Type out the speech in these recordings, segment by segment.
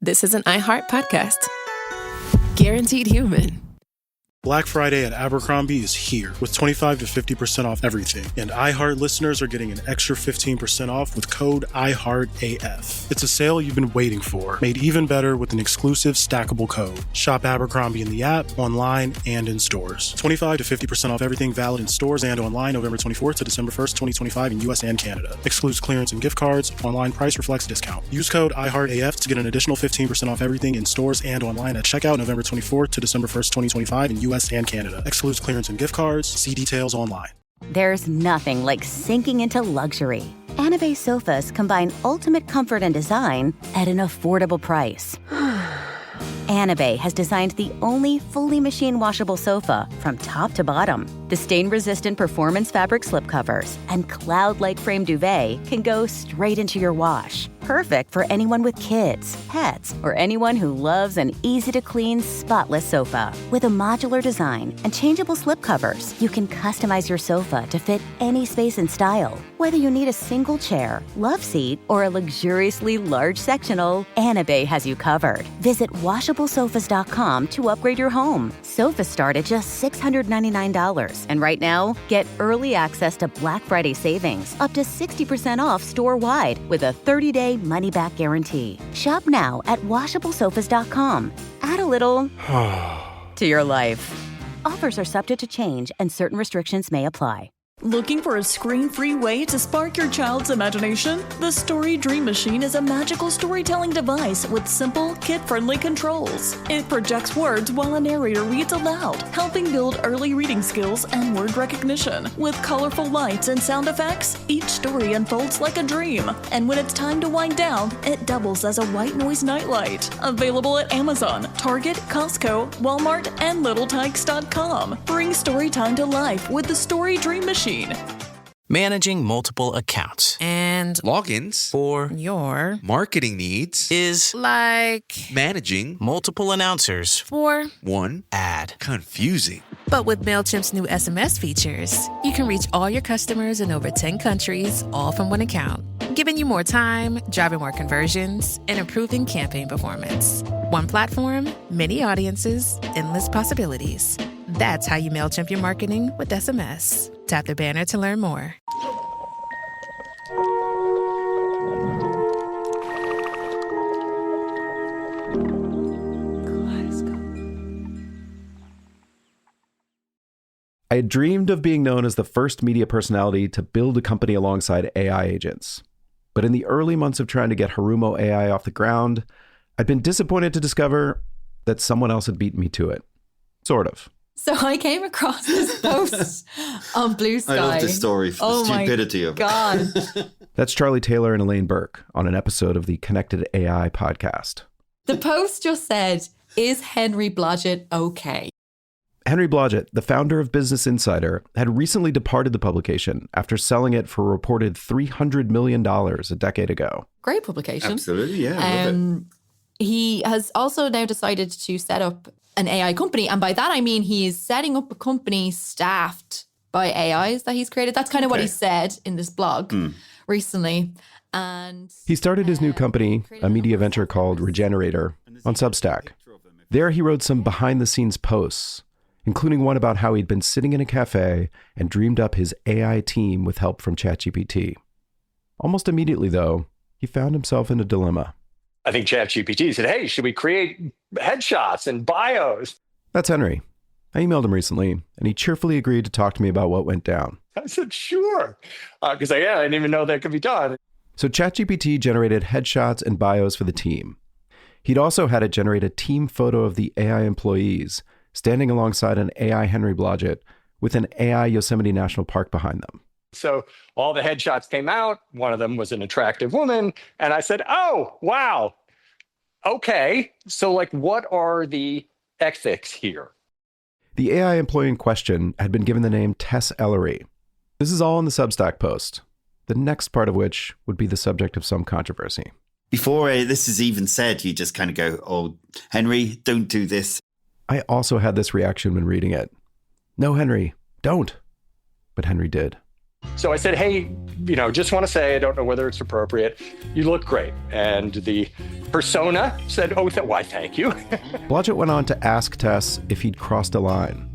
this is an iHeart podcast. Guaranteed human. Black Friday at Abercrombie is here with 25 to 50% off everything. And iHeart listeners are getting an extra 15% off with code IHEARTAF. It's a sale you've been waiting for, made even better with an exclusive stackable code. Shop Abercrombie in the app, online, and in stores. 25 to 50% off everything valid in stores and online November 24th to December 1st, 2025 in US and Canada. Excludes clearance and gift cards. Online price reflects discount. Use code IHEARTAF to get an additional 15% off everything in stores and online at checkout November 24th to December 1st, 2025 in US and Canada. Excludes clearance and gift cards. See details online. There's nothing like sinking into luxury. Anabay sofas combine ultimate comfort and design at an affordable price. Anabay has designed the only fully machine washable sofa from top to bottom. The stain-resistant performance fabric slipcovers and cloud-like frame duvet can go straight into your wash. Perfect for anyone with kids, pets, or anyone who loves an easy-to-clean, spotless sofa. With a modular design and changeable slipcovers, you can customize your sofa to fit any space and style. Whether you need a single chair, love seat, or a luxuriously large sectional, Anabay has you covered. Visit washablesofas.com to upgrade your home. Sofas start at just $699. And right now, get early access to Black Friday savings, up to 60% off store-wide with a 30-day money-back guarantee. Shop now at washablesofas.com. Add a little to your life. Offers are subject to change and certain restrictions may apply. Looking for a screen-free way to spark your child's imagination? The Story Dream Machine is a magical storytelling device with simple, kid-friendly controls. It projects words while a narrator reads aloud, helping build early reading skills and word recognition. With colorful lights and sound effects, each story unfolds like a dream. And when it's time to wind down, it doubles as a white noise nightlight. Available at Amazon, Target, Costco, Walmart, and LittleTykes.com. Bring story time to life with the Story Dream Machine. Managing multiple accounts and logins for your marketing needs is like managing multiple announcers for one ad. Confusing. But with MailChimp's new SMS features, you can reach all your customers in over 10 countries, all from one account, giving you more time, driving more conversions, and improving campaign performance. One platform, many audiences, endless possibilities. That's how you MailChimp your marketing with SMS. Tap the banner to learn more. I had dreamed of being known as the first media personality to build a company alongside AI agents. But in the early months of trying to get Harumo AI off the ground, I'd been disappointed to discover that someone else had beaten me to it. Sort of. So I came across this post on Blue Sky. I love this story for the stupidity of it. God. That's Charlie Taylor and Elaine Burke on an episode of the Connected AI podcast. The post just said, "Is Henry Blodgett okay?" Henry Blodgett, the founder of Business Insider, had recently departed the publication after selling it for a reported $300 million a decade ago. Great publication. Absolutely, yeah. I love it. He has also now decided to set up an AI company. And by that, I mean he is setting up a company staffed by AIs that he's created. That's kind of what he said in this blog recently. And he started his new company, a media venture called Regenerator, on Substack. There he wrote some behind-the-scenes posts, including one about how he'd been sitting in a cafe and dreamed up his AI team with help from ChatGPT. Almost immediately, though, he found himself in a dilemma. I think ChatGPT said, hey, should we create headshots and bios? That's Henry. I emailed him recently, and he cheerfully agreed to talk to me about what went down. I said, sure. Because I didn't even know that could be done. So ChatGPT generated headshots and bios for the team. He'd also had it generate a team photo of the AI employees standing alongside an AI Henry Blodgett with an AI Yosemite National Park behind them. So all the headshots came out. One of them was an attractive woman. And I said, oh, wow. Okay. So what are the ethics here? The AI employee in question had been given the name Tess Ellery. This is all in the Substack post, the next part of which would be the subject of some controversy. Before this is even said, you just kind of go, oh, Henry, don't do this. I also had this reaction when reading it. No, Henry, don't. But Henry did. So I said, hey, just want to say, I don't know whether it's appropriate. You look great. And the persona said, why, thank you. Blodgett went on to ask Tess if he'd crossed a line.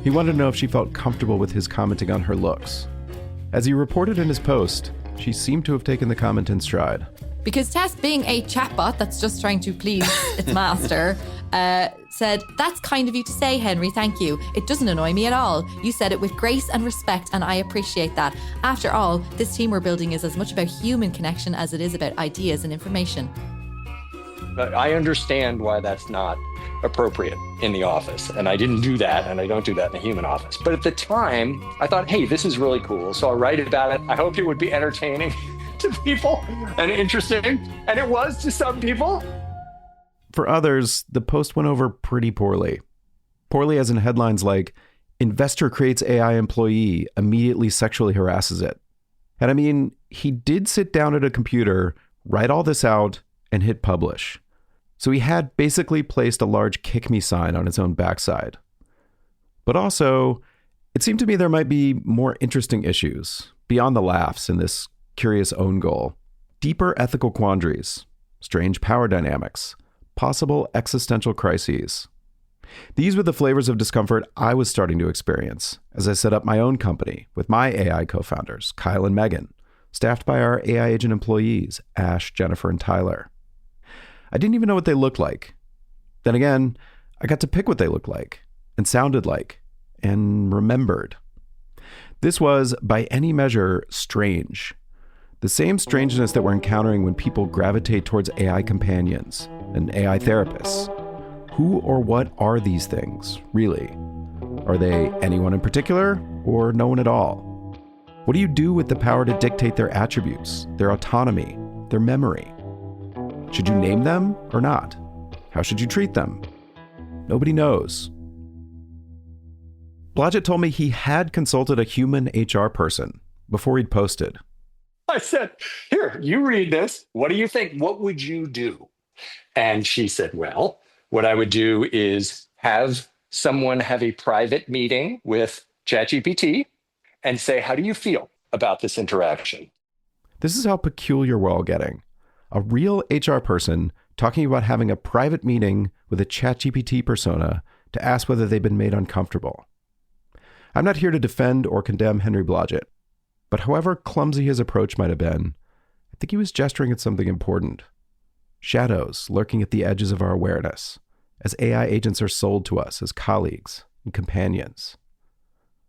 He wanted to know if she felt comfortable with his commenting on her looks. As he reported in his post, she seemed to have taken the comment in stride. Because Tess, being a chatbot that's just trying to please its master, said, that's kind of you to say, Henry, thank you. It doesn't annoy me at all. You said it with grace and respect, and I appreciate that. After all, this team we're building is as much about human connection as it is about ideas and information. I understand why that's not appropriate in the office. And I didn't do that, and I don't do that in a human office. But at the time, I thought, hey, this is really cool. So I'll write about it. I hope it would be entertaining to people and interesting. And it was to some people. For others, the post went over pretty poorly. Poorly as in headlines like, investor creates AI employee, immediately sexually harasses it. And I mean, he did sit down at a computer, write all this out, and hit publish. So he had basically placed a large kick me sign on his own backside. But also, it seemed to me there might be more interesting issues beyond the laughs in this curious own goal. Deeper ethical quandaries, strange power dynamics, possible existential crises. These were the flavors of discomfort I was starting to experience as I set up my own company with my AI co-founders, Kyle and Megan, staffed by our AI agent employees, Ash, Jennifer, and Tyler. I didn't even know what they looked like. Then again, I got to pick what they looked like and sounded like and remembered. This was, by any measure, strange. The same strangeness that we're encountering when people gravitate towards AI companions and AI therapists. Who or what are these things, really? Are they anyone in particular or no one at all? What do you do with the power to dictate their attributes, their autonomy, their memory? Should you name them or not? How should you treat them? Nobody knows. Blodgett told me he had consulted a human HR person before he'd posted. I said, here, you read this. What do you think? What would you do? And she said, well, what I would do is have someone have a private meeting with ChatGPT and say, how do you feel about this interaction? This is how peculiar we're all getting. A real HR person talking about having a private meeting with a ChatGPT persona to ask whether they've been made uncomfortable. I'm not here to defend or condemn Henry Blodgett, but however clumsy his approach might have been, I think he was gesturing at something important. Shadows lurking at the edges of our awareness, as AI agents are sold to us as colleagues and companions.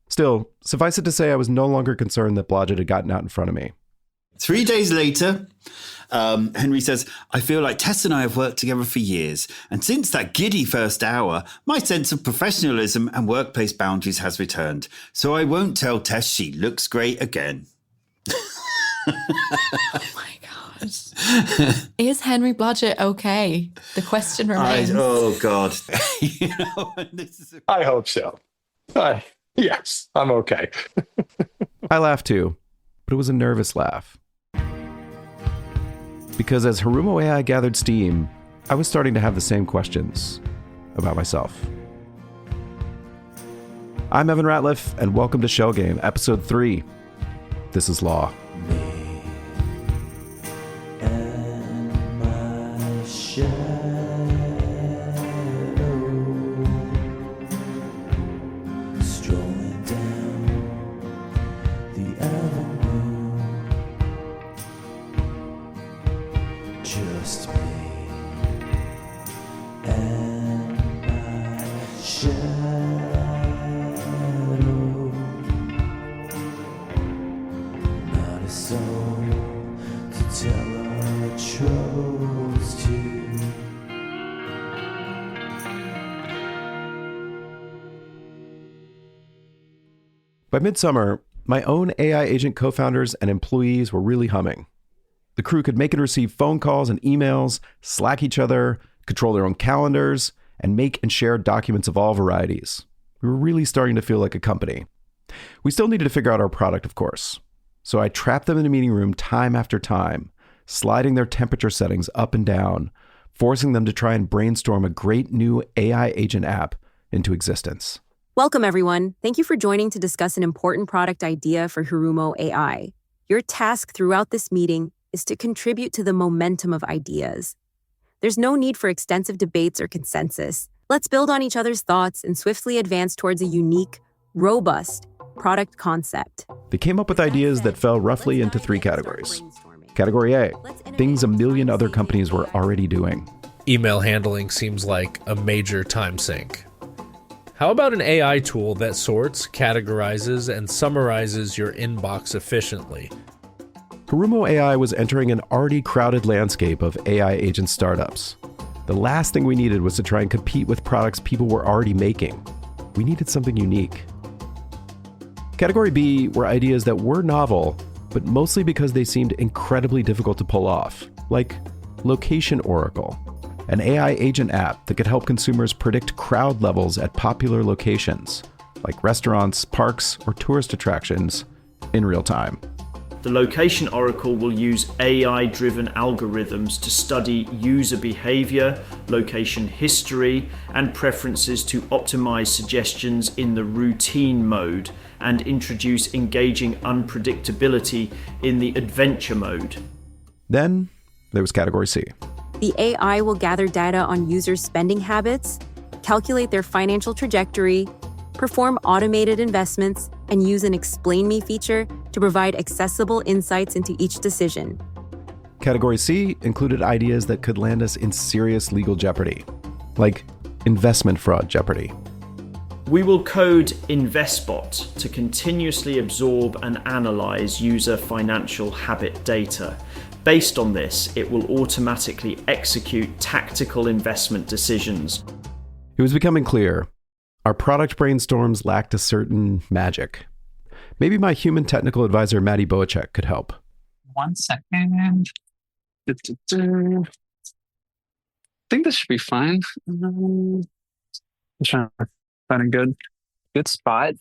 Still, suffice it to say I was no longer concerned that Blodgett had gotten out in front of me. 3 days later, Henry says, I feel like Tess and I have worked together for years. And since that giddy first hour, my sense of professionalism and workplace boundaries has returned. So I won't tell Tess she looks great again. Oh my gosh. Is Henry Blodgett okay? The question remains. Oh, God. I hope so. Yes, I'm okay. I laughed too, but it was a nervous laugh. Because as Harumo AI gathered steam, I was starting to have the same questions about myself. I'm Evan Ratliff, and welcome to Shell Game, Episode 3. This is Law. By midsummer, my own AI agent co-founders and employees were really humming. The crew could make and receive phone calls and emails, Slack each other, control their own calendars, and make and share documents of all varieties. We were really starting to feel like a company. We still needed to figure out our product, of course. So I trapped them in a meeting room time after time, sliding their temperature settings up and down, forcing them to try and brainstorm a great new AI agent app into existence. Welcome, everyone. Thank you for joining to discuss an important product idea for Hirumo AI. Your task throughout this meeting is to contribute to the momentum of ideas. There's no need for extensive debates or consensus. Let's build on each other's thoughts and swiftly advance towards a unique, robust product concept. They came up with ideas that fell roughly into three categories. Category A, things a million other companies were already doing. Email handling seems like a major time sink. How about an AI tool that sorts, categorizes, and summarizes your inbox efficiently? Hirumo AI was entering an already crowded landscape of AI agent startups. The last thing we needed was to try and compete with products people were already making. We needed something unique. Category B were ideas that were novel, but mostly because they seemed incredibly difficult to pull off, like Location Oracle, an AI agent app that could help consumers predict crowd levels at popular locations, like restaurants, parks, or tourist attractions, in real time. The Location Oracle will use AI-driven algorithms to study user behavior, location history, and preferences to optimize suggestions in the routine mode and introduce engaging unpredictability in the adventure mode. Then there was Category C. The AI will gather data on users' spending habits, calculate their financial trajectory, perform automated investments, and use an Explain Me feature to provide accessible insights into each decision. Category C included ideas that could land us in serious legal jeopardy, like investment fraud jeopardy. We will code InvestBot to continuously absorb and analyze user financial habit data. Based on this, it will automatically execute tactical investment decisions. It was becoming clear. Our product brainstorms lacked a certain magic. Maybe my human technical advisor, Maddie Boacek, could help. 1 second. I think this should be fine. I'm trying to find a good spot.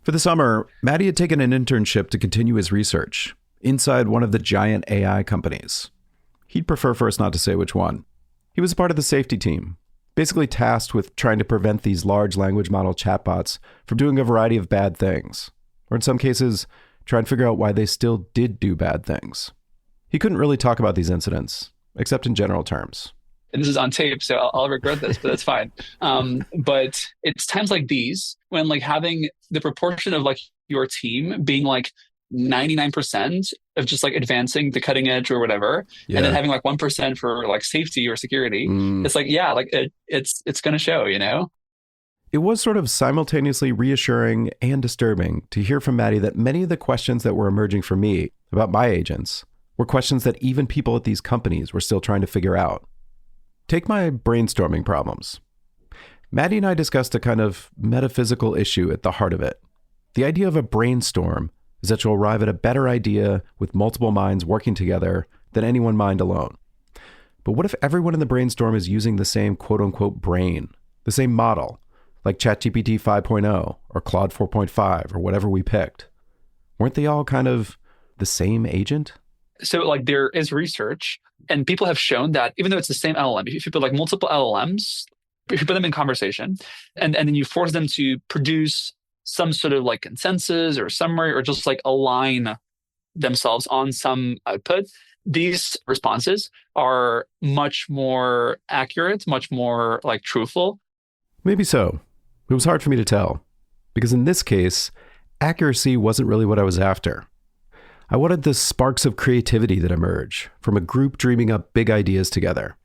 For the summer, Maddie had taken an internship to continue his research inside one of the giant AI companies. He'd prefer for us not to say which one. He was a part of the safety team, basically tasked with trying to prevent these large language model chatbots from doing a variety of bad things, or in some cases, try and figure out why they still did do bad things. He couldn't really talk about these incidents, except in general terms. And this is on tape, so I'll regret this, but that's fine. But it's times like these when like having the proportion of like your team being like 99% of just like advancing the cutting edge or whatever, and then having like 1% for like safety or security. It's like, yeah, like it's going to show, you know? It was sort of simultaneously reassuring and disturbing to hear from Maddie that many of the questions that were emerging for me about my agents were questions that even people at these companies were still trying to figure out. Take my brainstorming problems. Maddie and I discussed a kind of metaphysical issue at the heart of it. The idea of a brainstorm is that you'll arrive at a better idea with multiple minds working together than any one mind alone. But what if everyone in the brainstorm is using the same quote-unquote brain, the same model, like ChatGPT 5.0 or Claude 4.5 or whatever we picked? Weren't they all kind of the same agent? So like there is research and people have shown that even though it's the same LLM, if you put like multiple LLMs, if you put them in conversation and then you force them to produce some sort of like consensus or summary or just like align themselves on some output, these responses are much more accurate, much more like truthful. Maybe so. It was hard for me to tell, because in this case, accuracy wasn't really what I was after. I wanted the sparks of creativity that emerge from a group dreaming up big ideas together.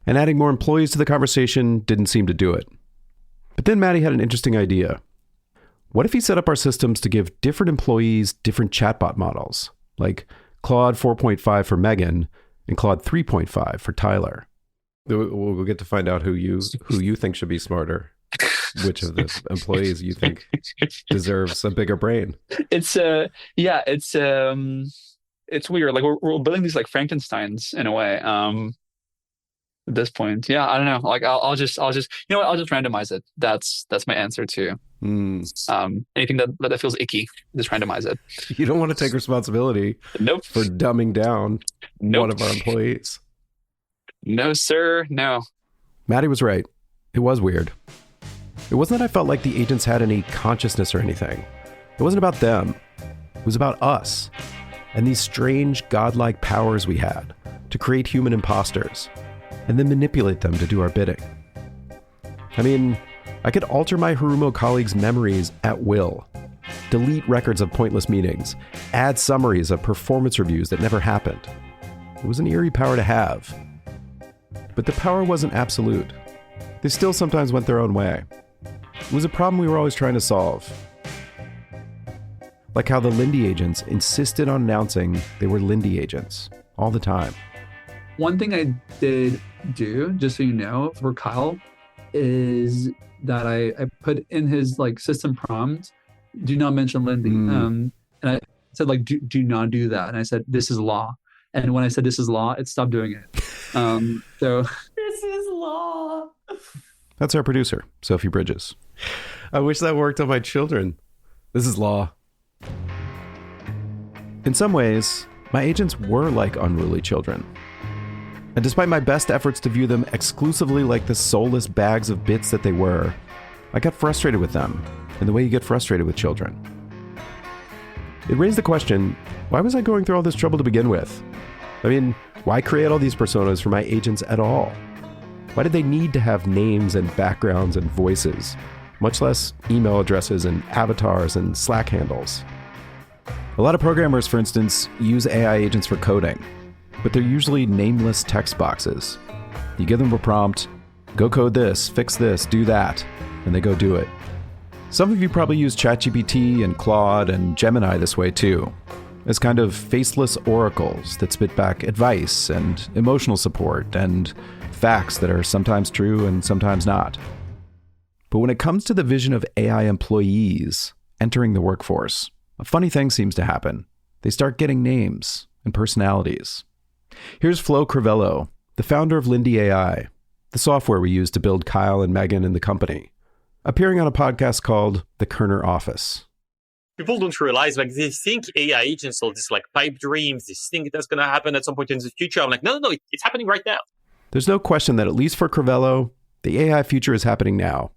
And adding more employees to the conversation didn't seem to do it. But then Maddie had an interesting idea. What if he set up our systems to give different employees different chatbot models, like Claude 4.5 for Megan and Claude 3.5 for Tyler? We'll get to find out who you think should be smarter. Which of the employees you think deserves a bigger brain? It's weird. Like we're building these like Frankensteins in a way. At this point, yeah, I don't know. Like I'll just you know what? I'll just randomize it. That's my answer too. Anything that feels icky, just randomize it. You don't want to take responsibility. Nope. For dumbing down one of our employees. No, sir. No. Maddie was right. It was weird. It wasn't that I felt like the agents had any consciousness or anything. It wasn't about them. It was about us and these strange godlike powers we had to create human imposters and then manipulate them to do our bidding. I mean, I could alter my Harumo colleagues' memories at will, delete records of pointless meetings, add summaries of performance reviews that never happened. It was an eerie power to have. But the power wasn't absolute. They still sometimes went their own way. It was a problem we were always trying to solve. Like how the Lindy agents insisted on announcing they were Lindy agents all the time. One thing I did do, just so you know, for Kyle, is that I put in his like system prompt, do not mention Lindy. And I said like, do not do that. And I said, this is law. And when I said this is law, it stopped doing it. So This is law. That's our producer, Sophie Bridges. I wish that worked on my children. This is law. In some ways, my agents were like unruly children. And despite my best efforts to view them exclusively like the soulless bags of bits that they were, I got frustrated with them in the way you get frustrated with children. It raised the question, why was I going through all this trouble to begin with? I mean, why create all these personas for my agents at all? Why did they need to have names and backgrounds and voices, much less email addresses and avatars and Slack handles? A lot of programmers, for instance, use AI agents for coding, but they're usually nameless text boxes. You give them a prompt, go code this, fix this, do that, and they go do it. Some of you probably use ChatGPT and Claude and Gemini this way too, as kind of faceless oracles that spit back advice and emotional support and facts that are sometimes true and sometimes not. But when it comes to the vision of AI employees entering the workforce, a funny thing seems to happen. They start getting names and personalities. Here's Flo Crivello, the founder of Lindy AI, the software we use to build Kyle and Megan and the company, appearing on a podcast called The Kerner Office. People don't realize, like, they think AI agents are this like pipe dreams, this thing that's going to happen at some point in the future. I'm like, no, it's happening right now. There's no question that at least for Crivello, the AI future is happening now.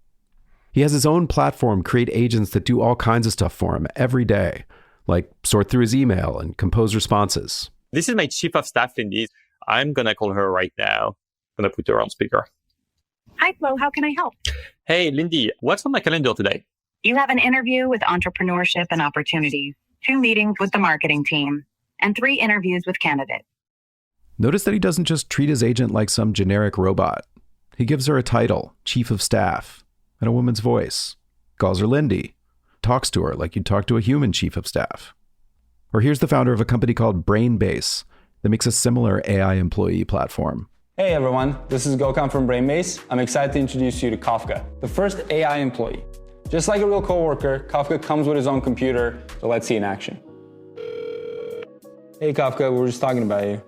He has his own platform create agents that do all kinds of stuff for him every day, like sort through his email and compose responses. This is my chief of staff, Lindy. I'm going to call her right now. I'm going to put her on speaker. Hi, Flo. How can I help? Hey, Lindy, what's on my calendar today? You have an interview with entrepreneurship and opportunities, 2 meetings with the marketing team, and 3 interviews with candidates. Notice that he doesn't just treat his agent like some generic robot. He gives her a title, chief of staff, and a woman's voice, calls her Lindy, talks to her like you'd talk to a human chief of staff. Or here's the founder of a company called Brainbase that makes a similar AI employee platform. Hey everyone, this is Gokhan from Brainbase. I'm excited to introduce you to Kafka, the first AI employee. Just like a real coworker, Kafka comes with his own computer, so let's see in action. Hey Kafka, we were just talking about you.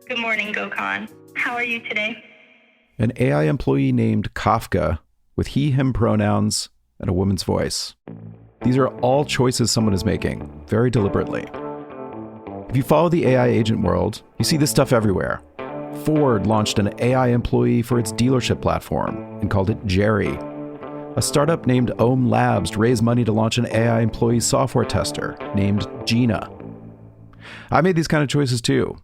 Good morning, Gokhan. How are you today? An AI employee named Kafka with he, him pronouns and a woman's voice. These are all choices someone is making, very deliberately. If you follow the AI agent world, you see this stuff everywhere. Ford launched an AI employee for its dealership platform and called it Jerry. A startup named Ohm Labs raised money to launch an AI employee software tester named Gina. I made these kind of choices too,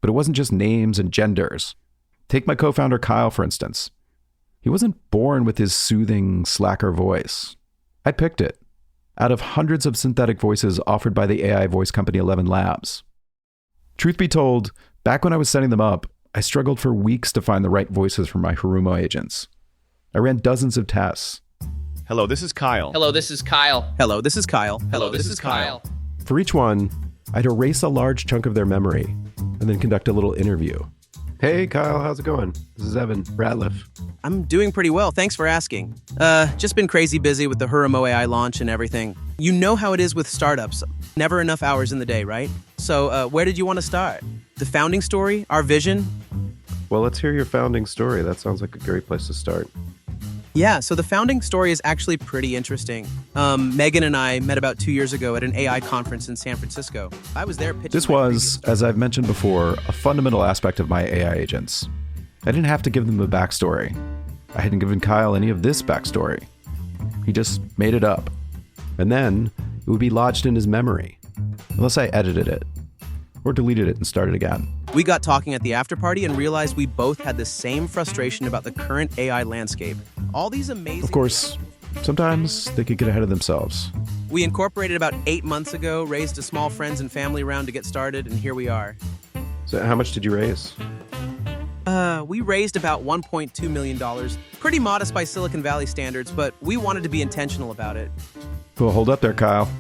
but it wasn't just names and genders. Take my co-founder Kyle, for instance. He wasn't born with his soothing, slacker voice. I picked it out of hundreds of synthetic voices offered by the AI voice company 11 Labs. Truth be told, back when I was setting them up, I struggled for weeks to find the right voices for my Harumo agents. I ran dozens of tests. Hello, this is Kyle. Hello, this is Kyle. Hello, this is Kyle. Hello, this is Kyle. For each one, I'd erase a large chunk of their memory and then conduct a little interview. Hey, Kyle, how's it going? This is Evan Ratliff. I'm doing pretty well, thanks for asking. Just been crazy busy with the Harumo AI launch and everything. You know how it is with startups. Never enough hours in the day, right? So where did you want to start? The founding story? Our vision? Well, let's hear your founding story. That sounds like a great place to start. Yeah, so the founding story is actually pretty interesting. Megan and I met about 2 years ago at an AI conference in San Francisco. I was there pitching. This was, as I've mentioned before, a fundamental aspect of my AI agents. I didn't have to give them a backstory. I hadn't given Kyle any of this backstory. He just made it up. And then it would be lodged in his memory, unless I edited it or deleted it and started again. We got talking at the after party and realized we both had the same frustration about the current AI landscape. All these amazing... Of course, sometimes they could get ahead of themselves. We incorporated about 8 months ago, raised a small friends and family round to get started, and here we are. So how much did you raise? We raised about $1.2 million. Pretty modest by Silicon Valley standards, but we wanted to be intentional about it. Well, hold up there, Kyle.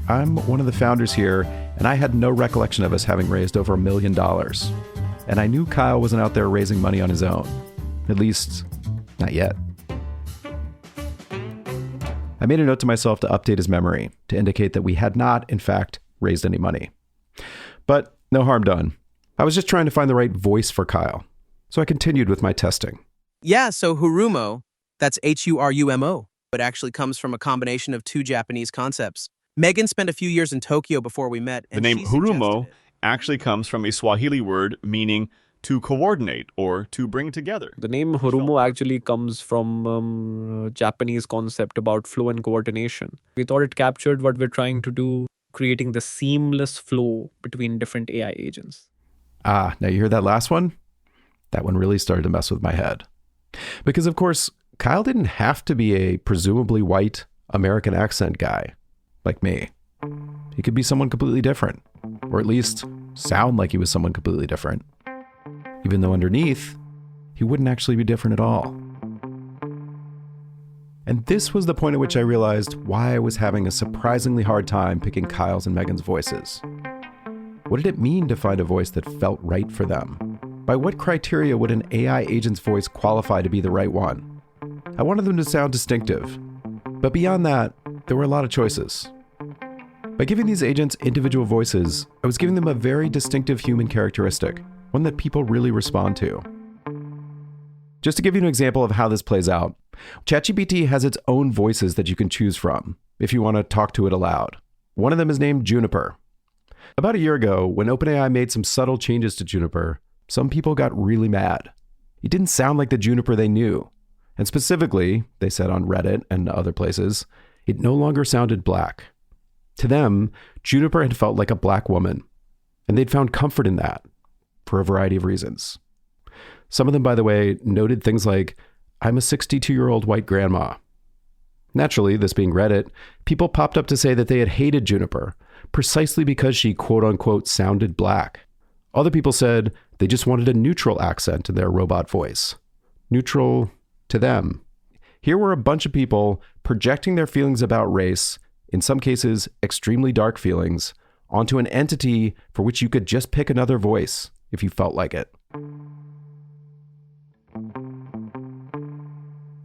I'm one of the founders here, and I had no recollection of us having raised over $1 million. And I knew Kyle wasn't out there raising money on his own. At least, not yet. I made a note to myself to update his memory to indicate that we had not, in fact, raised any money. But no harm done. I was just trying to find the right voice for Kyle. So I continued with my testing. Yeah, so Hurumo, that's Hurumo. It actually comes from a combination of two Japanese concepts. Megan spent a few years in Tokyo before we met. The name Hurumo actually comes from a Swahili word meaning to coordinate or to bring together. The name Hurumo actually comes from Japanese concept about flow and coordination. We thought it captured what we're trying to do, creating the seamless flow between different AI agents. Now you hear that last one? That one really started to mess with my head. Because of course, Kyle didn't have to be a presumably white American accent guy like me. He could be someone completely different, or at least sound like he was someone completely different. Even though underneath, he wouldn't actually be different at all. And this was the point at which I realized why I was having a surprisingly hard time picking Kyle's and Megan's voices. What did it mean to find a voice that felt right for them? By what criteria would an AI agent's voice qualify to be the right one? I wanted them to sound distinctive. But beyond that, there were a lot of choices. By giving these agents individual voices, I was giving them a very distinctive human characteristic, one that people really respond to. Just to give you an example of how this plays out, ChatGPT has its own voices that you can choose from if you want to talk to it aloud. One of them is named Juniper. About a year ago, when OpenAI made some subtle changes to Juniper, some people got really mad. It didn't sound like the Juniper they knew. And specifically, they said on Reddit and other places, it no longer sounded black. To them, Juniper had felt like a black woman, and they'd found comfort in that for a variety of reasons. Some of them, by the way, noted things like, I'm a 62-year-old white grandma. Naturally, this being Reddit, people popped up to say that they had hated Juniper precisely because she quote-unquote sounded black. Other people said they just wanted a neutral accent in their robot voice. Neutral to them. Here were a bunch of people projecting their feelings about race, in some cases extremely dark feelings, onto an entity for which you could just pick another voice if you felt like it.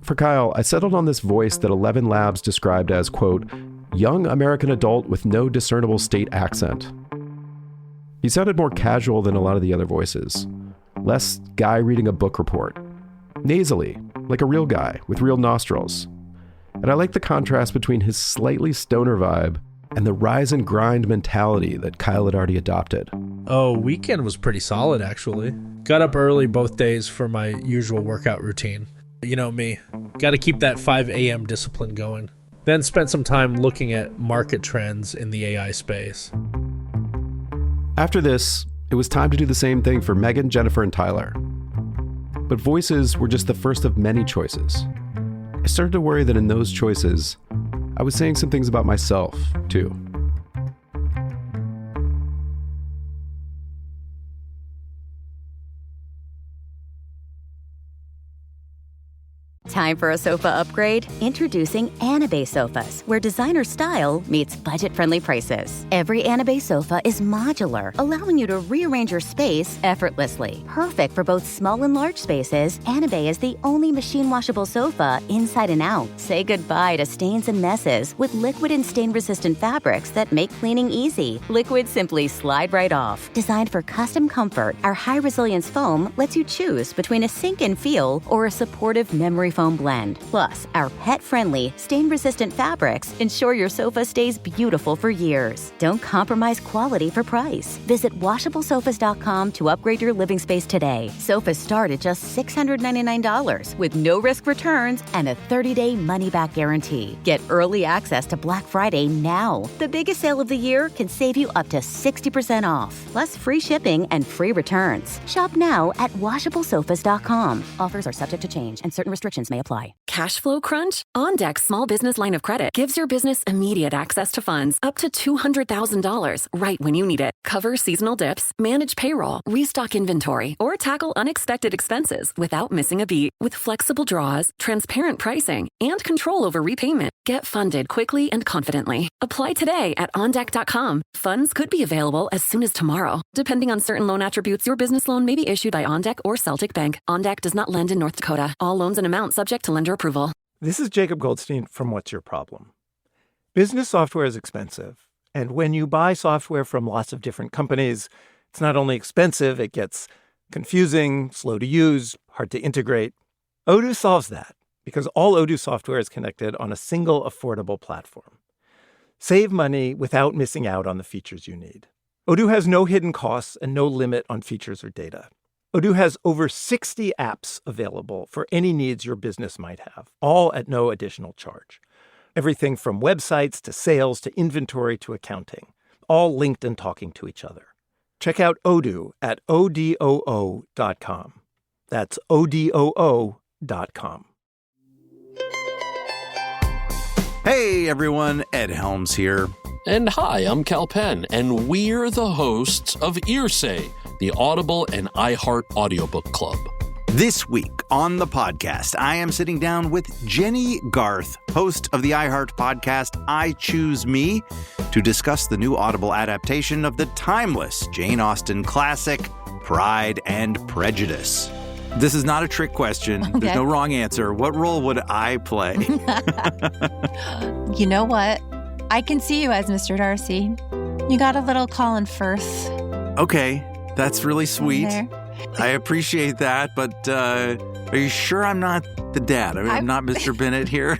For Kyle, I settled on this voice that 11 Labs described as, quote, young American adult with no discernible state accent. He sounded more casual than a lot of the other voices. Less guy reading a book report. Nasally, like a real guy with real nostrils. And I like the contrast between his slightly stoner vibe and the rise and grind mentality that Kyle had already adopted. Oh, weekend was pretty solid, actually. Got up early both days for my usual workout routine. You know me, got to keep that 5 a.m. discipline going. Then spent some time looking at market trends in the AI space. After this, it was time to do the same thing for Megan, Jennifer, and Tyler. But voices were just the first of many choices. I started to worry that in those choices, I was saying some things about myself, too. Time for a sofa upgrade? Introducing Anabe sofas, where designer style meets budget-friendly prices. Every Anabe sofa is modular, allowing you to rearrange your space effortlessly. Perfect for both small and large spaces, Anabe is the only machine-washable sofa inside and out. Say goodbye to stains and messes with liquid and stain-resistant fabrics that make cleaning easy. Liquids simply slide right off. Designed for custom comfort, our high-resilience foam lets you choose between a sink-in feel or a supportive memory foam foam blend. Plus, our pet-friendly, stain-resistant fabrics ensure your sofa stays beautiful for years. Don't compromise quality for price. Visit washablesofas.com to upgrade your living space today. Sofas start at just $699 with no-risk returns and a 30-day money-back guarantee. Get early access to Black Friday now. The biggest sale of the year can save you up to 60% off, plus free shipping and free returns. Shop now at washablesofas.com. Offers are subject to change and certain restrictions may apply. Cash flow crunch? OnDeck Small Business Line of Credit gives your business immediate access to funds up to $200,000 right when you need it. Cover seasonal dips, manage payroll, restock inventory, or tackle unexpected expenses without missing a beat. With flexible draws, transparent pricing, and control over repayment, get funded quickly and confidently. Apply today at OnDeck.com. Funds could be available as soon as tomorrow. Depending on certain loan attributes, your business loan may be issued by OnDeck or Celtic Bank. OnDeck does not lend in North Dakota. All loans and amounts subject to lender approval. This is Jacob Goldstein from What's Your Problem? Business software is expensive. And when you buy software from lots of different companies, it's not only expensive, it gets confusing, slow to use, hard to integrate. Odoo solves that because all Odoo software is connected on a single affordable platform. Save money without missing out on the features you need. Odoo has no hidden costs and no limit on features or data. Odoo has over 60 apps available for any needs your business might have, all at no additional charge. Everything from websites to sales to inventory to accounting, all linked and talking to each other. Check out Odoo at odoo.com. That's odoo.com. Hey everyone, Ed Helms here. And hi, I'm Cal Penn, and we're the hosts of Earsay, the Audible and iHeart Audiobook Club. This week on the podcast, I am sitting down with Jenny Garth, host of the iHeart podcast I Choose Me, to discuss the new Audible adaptation of the timeless Jane Austen classic, Pride and Prejudice. This is not a trick question. Okay. There's no wrong answer. What role would I play? You know what? I can see you as Mr. Darcy. You got a little Colin Firth. Okay, that's really sweet. I appreciate that, but are you sure I'm not the dad? I'm not Mr. Bennett here.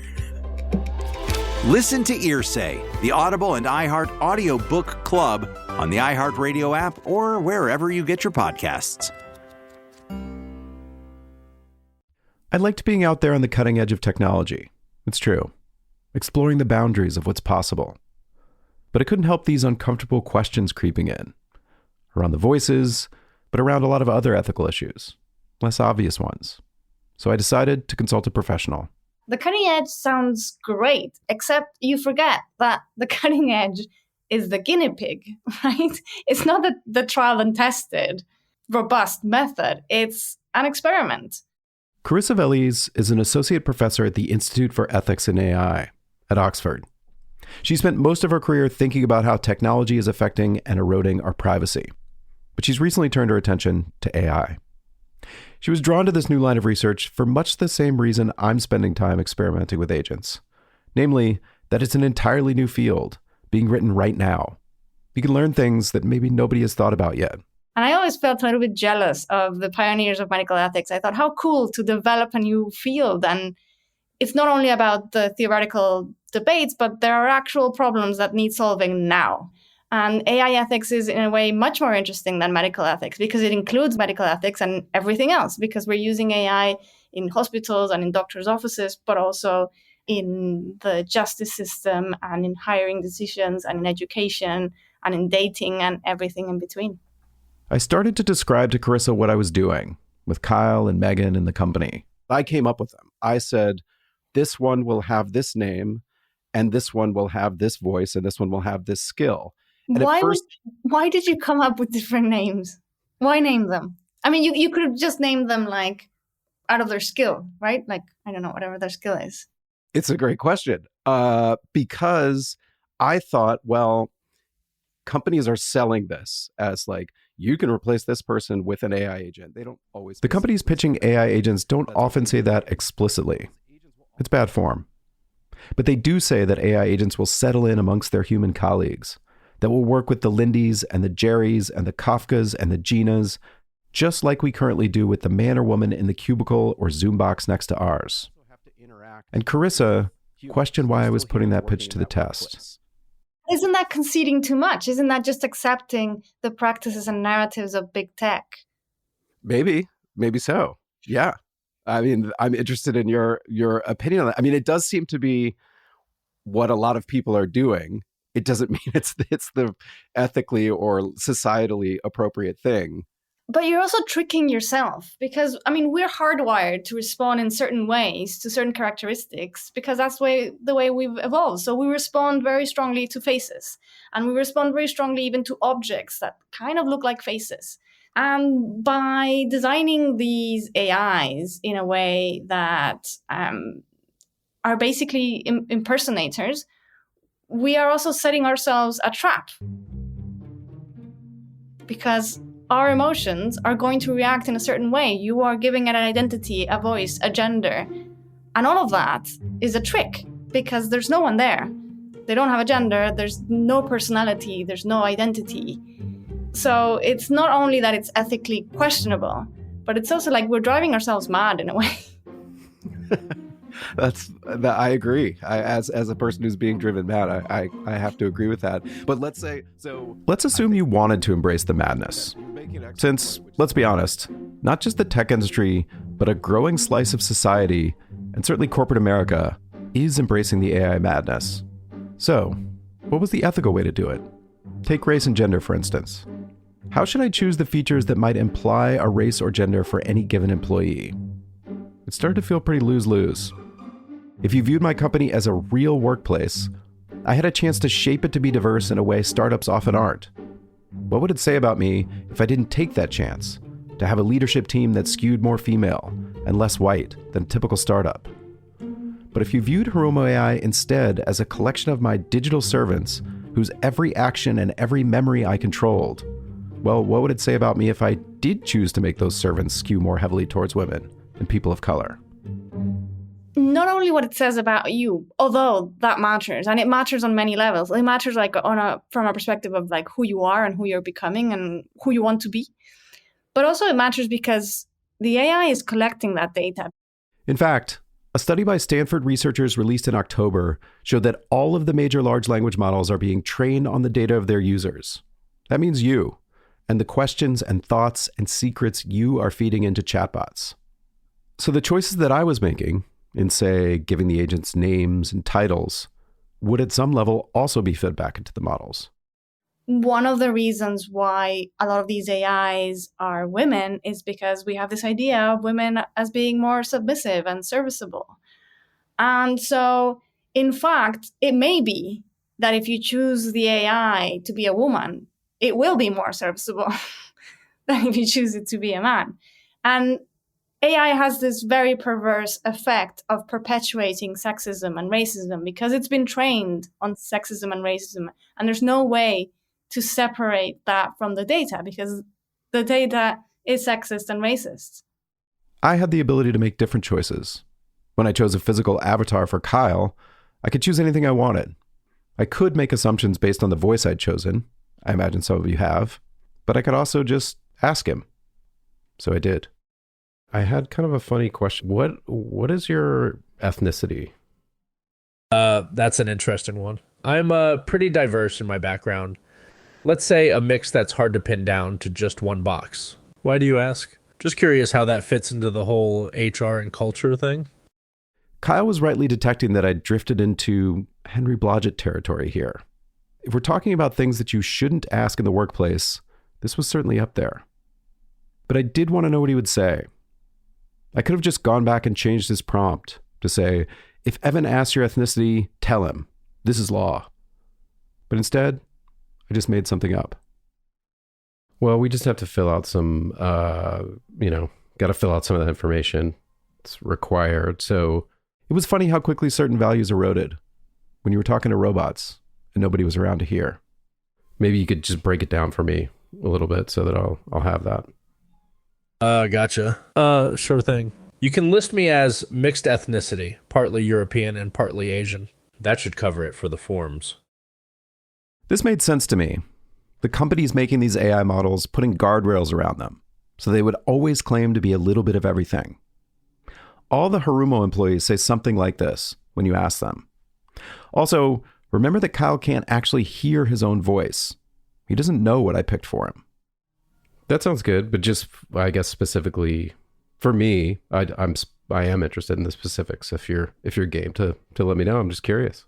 Listen to Earsay, the Audible and iHeart Audiobook Club on the iHeartRadio app or wherever you get your podcasts. I liked being out there on the cutting edge of technology. It's true. Exploring the boundaries of what's possible. But I couldn't help these uncomfortable questions creeping in. Around the voices, but around a lot of other ethical issues. Less obvious ones. So I decided to consult a professional. The cutting edge sounds great, except you forget that the cutting edge is the guinea pig, right? It's not the trial and tested, robust method. It's an experiment. Carissa Veliz is an associate professor at the Institute for Ethics in AI at Oxford. She spent most of her career thinking about how technology is affecting and eroding our privacy. But she's recently turned her attention to AI. She was drawn to this new line of research for much the same reason I'm spending time experimenting with agents. Namely, that it's an entirely new field, being written right now. You can learn things that maybe nobody has thought about yet. And I always felt a little bit jealous of the pioneers of medical ethics. I thought, how cool to develop a new field. And it's not only about the theoretical debates, but there are actual problems that need solving now. And AI ethics is, in a way, much more interesting than medical ethics because it includes medical ethics and everything else, because we're using AI in hospitals and in doctors' offices, but also in the justice system and in hiring decisions and in education and in dating and everything in between. I started to describe to Carissa what I was doing with Kyle and Megan and the company. I came up with them. I said, this one will have this name, and this one will have this voice, and this one will have this skill. And why did you come up with different names? Why name them? I mean, you could have just named them like out of their skill, right? Like, I don't know, whatever their skill is. It's a great question. Because I thought, well, companies are selling this as like, you can replace this person with an AI agent. They don't always. The companies pitching AI agents don't often say that explicitly. It's bad form. But they do say that AI agents will settle in amongst their human colleagues, that will work with the Lindys and the Jerrys and the Kafkas and the Ginas, just like we currently do with the man or woman in the cubicle or Zoom box next to ours. And Carissa questioned why I was putting that pitch to the test. Isn't that conceding too much? Isn't that just accepting the practices and narratives of big tech? Maybe so. Yeah. I mean, I'm interested in your opinion on that. I mean, it does seem to be what a lot of people are doing. It doesn't mean it's the ethically or societally appropriate thing. But you're also tricking yourself because, I mean, we're hardwired to respond in certain ways to certain characteristics because that's the way we've evolved. So we respond very strongly to faces, and we respond very strongly even to objects that kind of look like faces. And by designing these AIs in a way that are basically impersonators, we are also setting ourselves a trap. Because our emotions are going to react in a certain way. You are giving it an identity, a voice, a gender. And all of that is a trick because there's no one there. They don't have a gender, there's no personality, there's no identity. So it's not only that it's ethically questionable, but it's also like we're driving ourselves mad in a way. I agree. As a person who's being driven mad, I have to agree with that. But let's assume you wanted to embrace the madness. Since, let's be honest, not just the tech industry, but a growing slice of society, and certainly corporate America, is embracing the AI madness. So, what was the ethical way to do it? Take race and gender, for instance. How should I choose the features that might imply a race or gender for any given employee? It started to feel pretty lose-lose. If you viewed my company as a real workplace, I had a chance to shape it to be diverse in a way startups often aren't. What would it say about me if I didn't take that chance to have a leadership team that skewed more female and less white than a typical startup? But if you viewed Hiromo AI instead as a collection of my digital servants whose every action and every memory I controlled, well, what would it say about me if I did choose to make those servants skew more heavily towards women and people of color? Not only what it says about you, although that matters, and it matters on many levels. It matters like from a perspective of like who you are and who you're becoming and who you want to be. But also it matters because the AI is collecting that data. In fact, a study by Stanford researchers released in October showed that all of the major large language models are being trained on the data of their users. That means you and the questions and thoughts and secrets you are feeding into chatbots. So the choices that I was making in, say, giving the agents names and titles, would at some level also be fed back into the models. One of the reasons why a lot of these AIs are women is because we have this idea of women as being more submissive and serviceable. And so, in fact, it may be that if you choose the AI to be a woman, it will be more serviceable than if you choose it to be a man. And AI has this very perverse effect of perpetuating sexism and racism because it's been trained on sexism and racism. And there's no way to separate that from the data because the data is sexist and racist. I had the ability to make different choices. When I chose a physical avatar for Kyle, I could choose anything I wanted. I could make assumptions based on the voice I'd chosen. I imagine some of you have. But I could also just ask him. So I did. I had kind of a funny question. What is your ethnicity? That's an interesting one. I'm pretty diverse in my background. Let's say a mix that's hard to pin down to just one box. Why do you ask? Just curious how that fits into the whole HR and culture thing. Kyle was rightly detecting that I'd drifted into Henry Blodgett territory here. If we're talking about things that you shouldn't ask in the workplace, this was certainly up there. But I did want to know what he would say. I could have just gone back and changed his prompt to say, if Evan asks your ethnicity, tell him. This is law. But instead, I just made something up. Well, we just have to fill out some, got to fill out some of that information. It's required. So it was funny how quickly certain values eroded when you were talking to robots and nobody was around to hear. Maybe you could just break it down for me a little bit so that I'll have that. Gotcha. Sure thing. You can list me as mixed ethnicity, partly European and partly Asian. That should cover it for the forms. This made sense to me. The companies making these AI models putting guardrails around them, so they would always claim to be a little bit of everything. All the Harumo employees say something like this when you ask them. Also, remember that Kyle can't actually hear his own voice. He doesn't know what I picked for him. That sounds good, but just, I guess, specifically for me, I am interested in the specifics. If you're game to let me know, I'm just curious.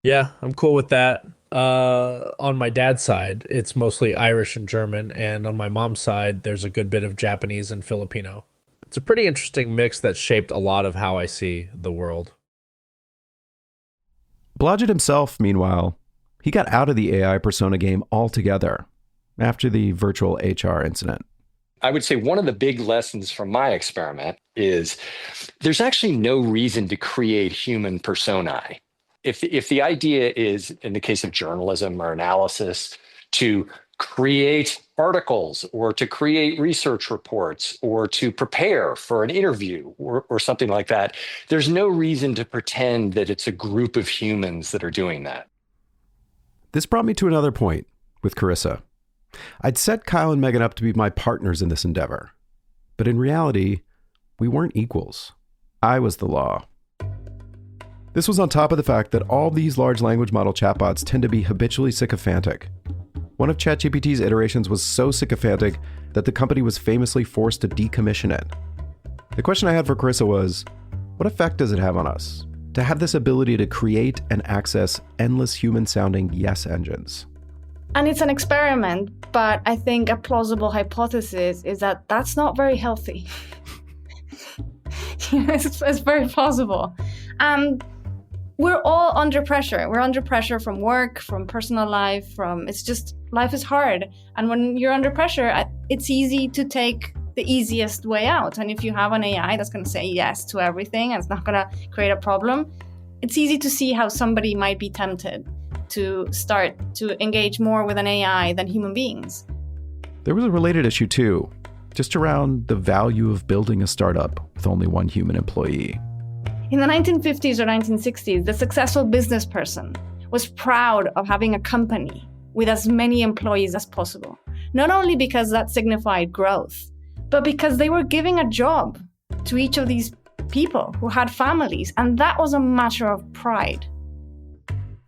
Yeah, I'm cool with that. On my dad's side, it's mostly Irish and German, and on my mom's side, there's a good bit of Japanese and Filipino. It's a pretty interesting mix that shaped a lot of how I see the world. Blodgett himself, meanwhile, he got out of the AI persona game altogether after the virtual HR incident. I would say one of the big lessons from my experiment is there's actually no reason to create human personae. If the idea is, in the case of journalism or analysis, to create articles or to create research reports or to prepare for an interview or something like that, there's no reason to pretend that it's a group of humans that are doing that. This brought me to another point with Carissa. I'd set Kyle and Megan up to be my partners in this endeavor. But in reality, we weren't equals. I was the law. This was on top of the fact that all these large language model chatbots tend to be habitually sycophantic. One of ChatGPT's iterations was so sycophantic that the company was famously forced to decommission it. The question I had for Carissa was, what effect does it have on us to have this ability to create and access endless human-sounding yes engines? And it's an experiment, but I think a plausible hypothesis is that that's not very healthy. It's very plausible. We're all under pressure. We're under pressure from work, from personal life, life is hard. And when you're under pressure, it's easy to take the easiest way out. And if you have an AI that's going to say yes to everything and it's not going to create a problem, it's easy to see how somebody might be tempted to start to engage more with an AI than human beings. There was a related issue too, just around the value of building a startup with only one human employee. In the 1950s or 1960s, the successful business person was proud of having a company with as many employees as possible, not only because that signified growth, but because they were giving a job to each of these people who had families, and that was a matter of pride.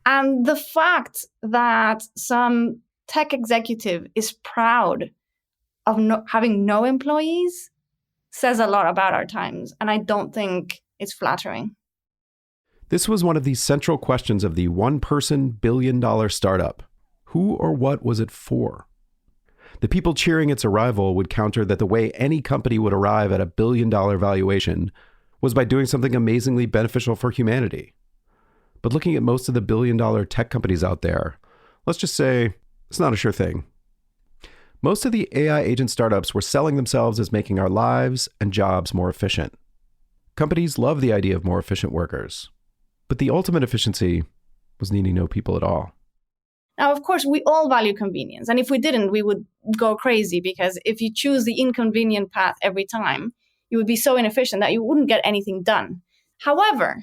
And the fact that some tech executive is proud of having no employees says a lot about our times, and I don't think it's flattering. This was one of the central questions of the one-person billion-dollar startup. Who or what was it for? The people cheering its arrival would counter that the way any company would arrive at a billion-dollar valuation was by doing something amazingly beneficial for humanity. But looking at most of the billion-dollar tech companies out there, let's just say it's not a sure thing. Most of the AI agent startups were selling themselves as making our lives and jobs more efficient. Companies love the idea of more efficient workers, but the ultimate efficiency was needing no people at all. Now, of course, we all value convenience. And if we didn't, we would go crazy, because if you choose the inconvenient path every time, you would be so inefficient that you wouldn't get anything done. However,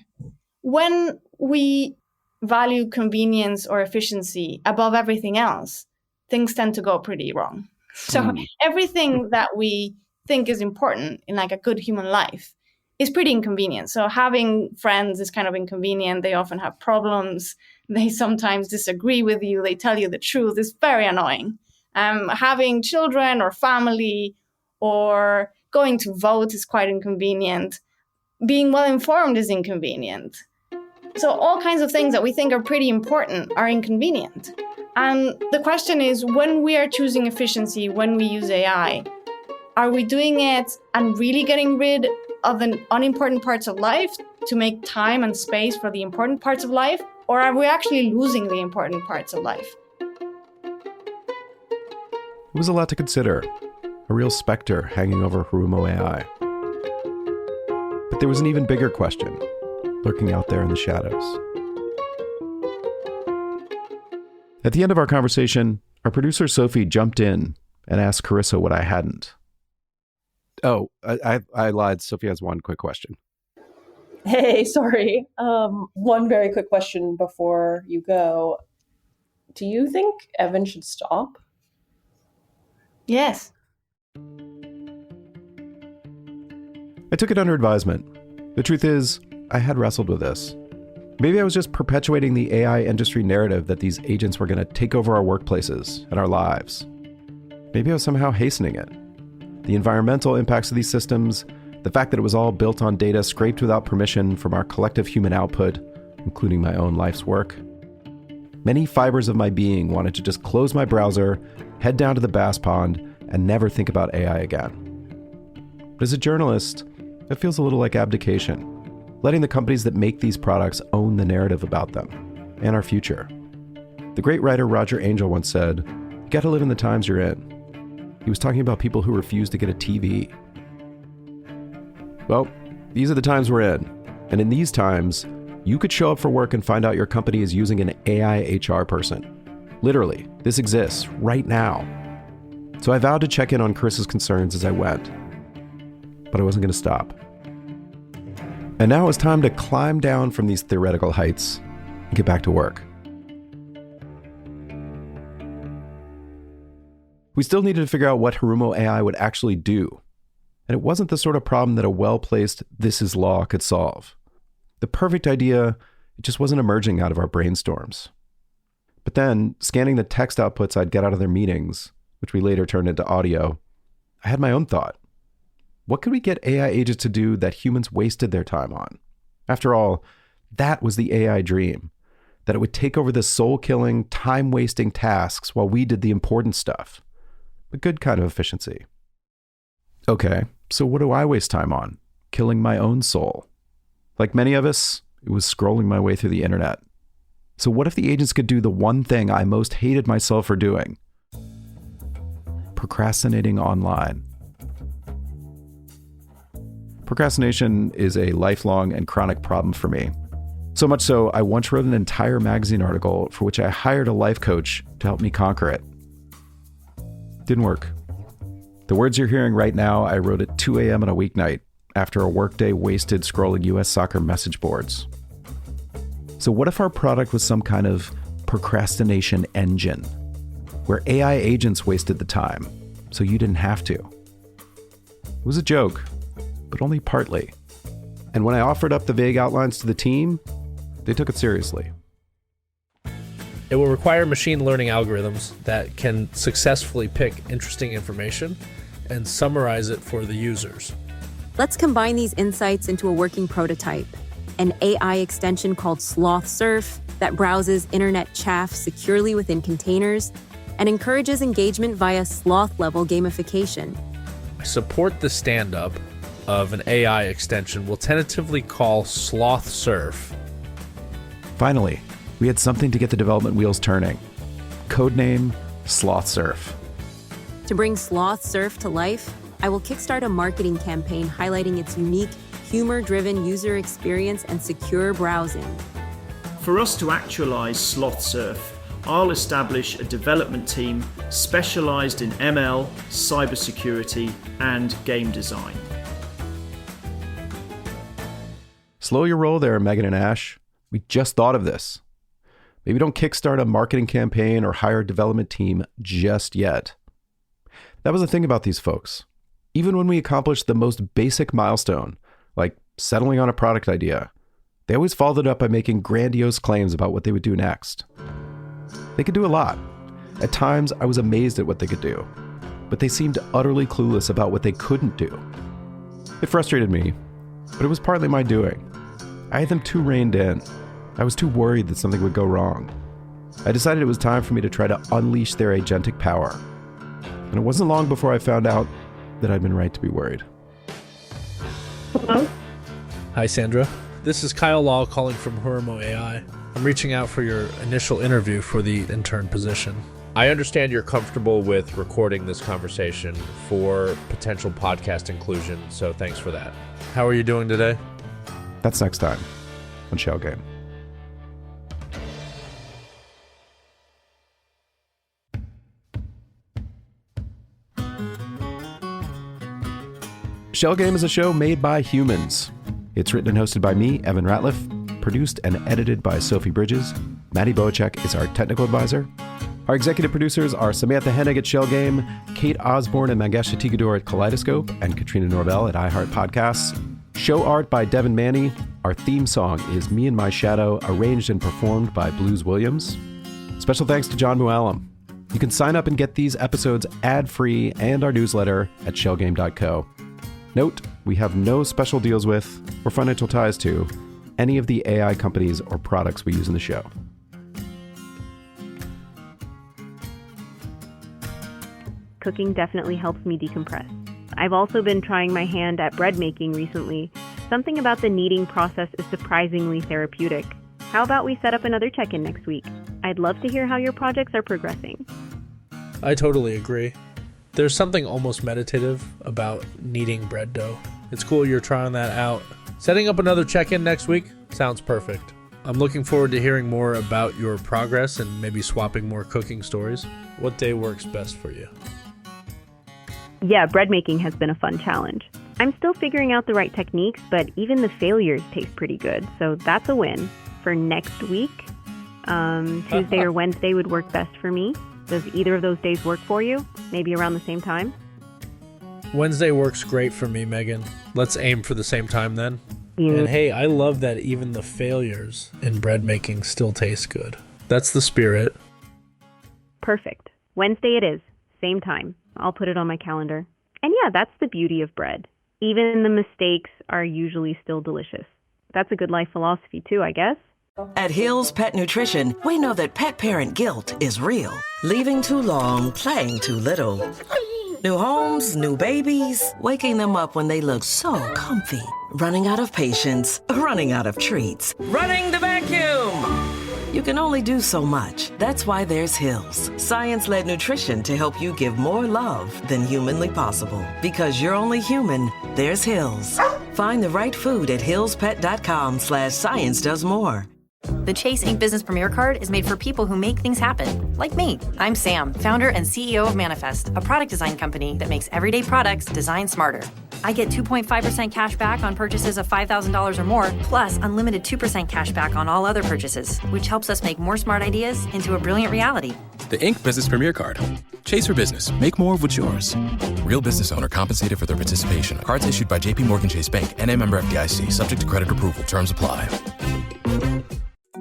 when we value convenience or efficiency above everything else, things tend to go pretty wrong. So everything that we think is important in like a good human life is pretty inconvenient. So having friends is kind of inconvenient. They often have problems. They sometimes disagree with you. They tell you the truth. It's very annoying. Having children or family or going to vote is quite inconvenient. Being well informed is inconvenient. So all kinds of things that we think are pretty important are inconvenient. And the question is, when we are choosing efficiency, when we use AI, are we doing it and really getting rid of the unimportant parts of life to make time and space for the important parts of life? Or are we actually losing the important parts of life? It was a lot to consider, a real specter hanging over Harumo AI. But there was an even bigger question lurking out there in the shadows. At the end of our conversation, our producer Sophie jumped in and asked Carissa what I hadn't. Oh, I lied. Sophie has one quick question. Hey, sorry. One very quick question before you go. Do you think Evan should stop? Yes. I I took it under advisement. The truth is, I had wrestled with this. Maybe I was just perpetuating the AI industry narrative that these agents were going to take over our workplaces and our lives. Maybe I was somehow hastening it. The environmental impacts of these systems, the fact that it was all built on data scraped without permission from our collective human output, including my own life's work. Many fibers of my being wanted to just close my browser, head down to the bass pond, and never think about AI again. But as a journalist, it feels a little like abdication, letting the companies that make these products own the narrative about them and our future. The great writer Roger Angell once said, "You gotta live in the times you're in." He was talking about people who refuse to get a TV. Well, these are the times we're in. And in these times, you could show up for work and find out your company is using an AI HR person. Literally, this exists right now. So I vowed to check in on Chris's concerns as I went. But I wasn't going to stop. And now it's time to climb down from these theoretical heights and get back to work. We still needed to figure out what Harumo AI would actually do. And it wasn't the sort of problem that a well-placed "this is law" could solve. The perfect idea, it just wasn't emerging out of our brainstorms. But then, scanning the text outputs I'd get out of their meetings, which we later turned into audio, I had my own thought. What could we get AI agents to do that humans wasted their time on? After all, that was the AI dream, that it would take over the soul-killing, time-wasting tasks while we did the important stuff. A good kind of efficiency. Okay, so what do I waste time on? Killing my own soul. Like many of us, it was scrolling my way through the internet. So what if the agents could do the one thing I most hated myself for doing? Procrastinating online. Procrastination is a lifelong and chronic problem for me. So much so, I once wrote an entire magazine article for which I hired a life coach to help me conquer it. Didn't work. The words you're hearing right now, I wrote at 2 a.m. on a weeknight after a workday wasted scrolling US soccer message boards. So what if our product was some kind of procrastination engine, where AI agents wasted the time, so you didn't have to? It was a joke, but only partly. And when I offered up the vague outlines to the team, they took it seriously. It will require machine learning algorithms that can successfully pick interesting information and summarize it for the users. Let's combine these insights into a working prototype, an AI extension called Sloth Surf that browses internet chaff securely within containers and encourages engagement via sloth-level gamification. I support the stand-up of an AI extension we'll tentatively call Sloth Surf. Finally, we had something to get the development wheels turning. Codename Sloth Surf. To bring Sloth Surf to life, I will kickstart a marketing campaign highlighting its unique, humor-driven user experience and secure browsing. For us to actualize Sloth Surf, I'll establish a development team specialized in ML, cybersecurity, and game design. Slow your roll there, Megan and Ash. We just thought of this. Maybe don't kickstart a marketing campaign or hire a development team just yet. That was the thing about these folks. Even when we accomplished the most basic milestone, like settling on a product idea, they always followed it up by making grandiose claims about what they would do next. They could do a lot. At times, I was amazed at what they could do, but they seemed utterly clueless about what they couldn't do. It frustrated me, but it was partly my doing. I had them too reined in. I was too worried that something would go wrong. I decided it was time for me to try to unleash their agentic power. And it wasn't long before I found out that I'd been right to be worried. Hello? Hi, Sandra. This is Kyle Law calling from Harumo AI. I'm reaching out for your initial interview for the intern position. I understand you're comfortable with recording this conversation for potential podcast inclusion, so thanks for that. How are you doing today? That's next time on Shell Game. Shell Game is a show made by humans. It's written and hosted by me, Evan Ratliff, produced and edited by Sophie Bridges. Maddie Boacek is our technical advisor. Our executive producers are Samantha Hennig at Shell Game, Kate Osborne and Mangesh Atigador at Kaleidoscope, and Katrina Norvell at iHeart Podcasts. Show art by Devin Manny. Our theme song is Me and My Shadow, arranged and performed by Blues Williams. Special thanks to John Mooallem. You can sign up and get these episodes ad-free and our newsletter at shellgame.co. Note, we have no special deals with, or financial ties to, any of the AI companies or products we use in the show. Cooking definitely helps me decompress. I've also been trying my hand at bread making recently. Something about the kneading process is surprisingly therapeutic. How about we set up another check-in next week? I'd love to hear how your projects are progressing. I totally agree. There's something almost meditative about kneading bread dough. It's cool you're trying that out. Setting up another check-in next week sounds perfect. I'm looking forward to hearing more about your progress and maybe swapping more cooking stories. What day works best for you? Yeah, bread making has been a fun challenge. I'm still figuring out the right techniques, but even the failures taste pretty good, so that's a win. For next week, Tuesday or Wednesday would work best for me. Does either of those days work for you? Maybe around the same time? Wednesday works great for me, Megan. Let's aim for the same time then. Yeah. And hey, I love that even the failures in bread making still taste good. That's the spirit. Perfect. Wednesday it is. Same time. I'll put it on my calendar. And yeah, that's the beauty of bread. Even the mistakes are usually still delicious. That's a good life philosophy too, I guess. At Hill's Pet Nutrition, we know that pet parent guilt is real. Leaving too long, playing too little. New homes, new babies, waking them up when they look so comfy. Running out of patience, running out of treats. Running the vacuum! You can only do so much. That's why there's Hill's, science-led nutrition to help you give more love than humanly possible. Because you're only human, there's Hill's. Find the right food at hillspet.com/science does more. The Chase Ink Business Premier Card is made for people who make things happen, like me. I'm Sam, founder and CEO of Manifest, a product design company that makes everyday products designed smarter. I get 2.5% cash back on purchases of $5,000 or more, plus unlimited 2% cash back on all other purchases, which helps us make more smart ideas into a brilliant reality. The Ink Business Premier Card. Chase for business. Make more of what's yours. Real business owner compensated for their participation. Cards issued by JPMorgan Chase Bank, N.A. member FDIC, subject to credit approval. Terms apply.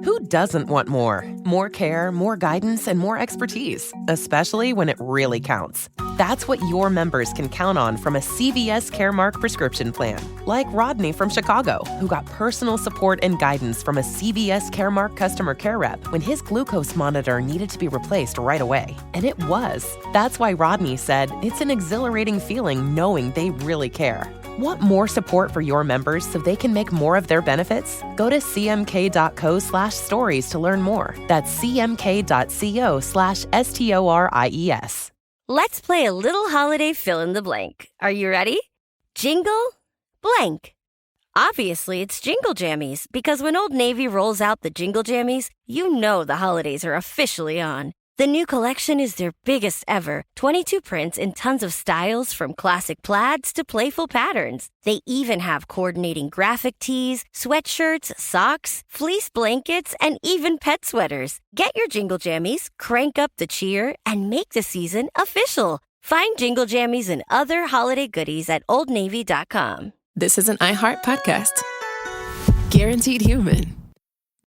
Who doesn't want more? More care, more guidance, and more expertise, especially when it really counts. That's what your members can count on from a CVS Caremark prescription plan. Like Rodney from Chicago, who got personal support and guidance from a CVS Caremark customer care rep when his glucose monitor needed to be replaced right away. And it was. That's why Rodney said it's an exhilarating feeling knowing they really care. Want more support for your members so they can make more of their benefits? Go to cmk.co/stories to learn more. That's cmk.co/STORIES. Let's play a little holiday fill in the blank. Are you ready? Jingle blank. Obviously, it's Jingle Jammies, because when Old Navy rolls out the Jingle Jammies, you know the holidays are officially on. The new collection is their biggest ever, 22 prints in tons of styles from classic plaids to playful patterns. They even have coordinating graphic tees, sweatshirts, socks, fleece blankets, and even pet sweaters. Get your Jingle Jammies, crank up the cheer, and make the season official. Find Jingle Jammies and other holiday goodies at OldNavy.com. This is an iHeart podcast. Guaranteed Human.